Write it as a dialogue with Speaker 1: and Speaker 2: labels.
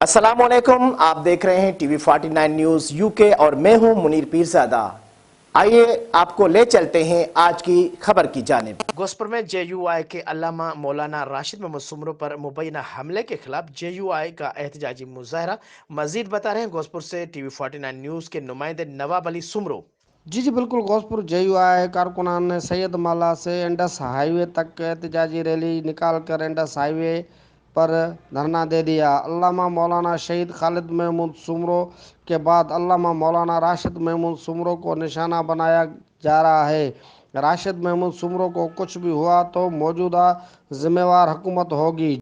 Speaker 1: अस्सलाम वालेकुम। आप देख रहे हैं टीवी 49 न्यूज यूके और मैं हूं मुनीर पीरजादा। आइए आपको ले चलते हैं आज की खबर की जानिब। गोसपुर में JUI के अल्लामा मौलाना राशिद मोहम्मद सुमरो पर मुबैना हमले के खिलाफ JUI का एहतजाजी मुजाहरा। मजीद बता रहे हैं गोसपुर से टीवी 49 न्यूज के नुमाइंदे नवाब अली सुमरो।
Speaker 2: जी बिल्कुल। गोसपुर JUI कारकुनान ने सैयद माला से इंडस हाईवे तक एहतजाजी रैली निकाल कर इंडस हाईवे पर धरना दे दिया। अल्लामा मौलाना शहीद खालिद महमूद सुमरो के बाद अल्लामा मौलाना राशिद महमूद सुमरो को निशाना बनाया जा रहा है। राशिद महमूद सुमरो को कुछ भी हुआ तो मौजूदा जिम्मेवार हुकूमत होगी।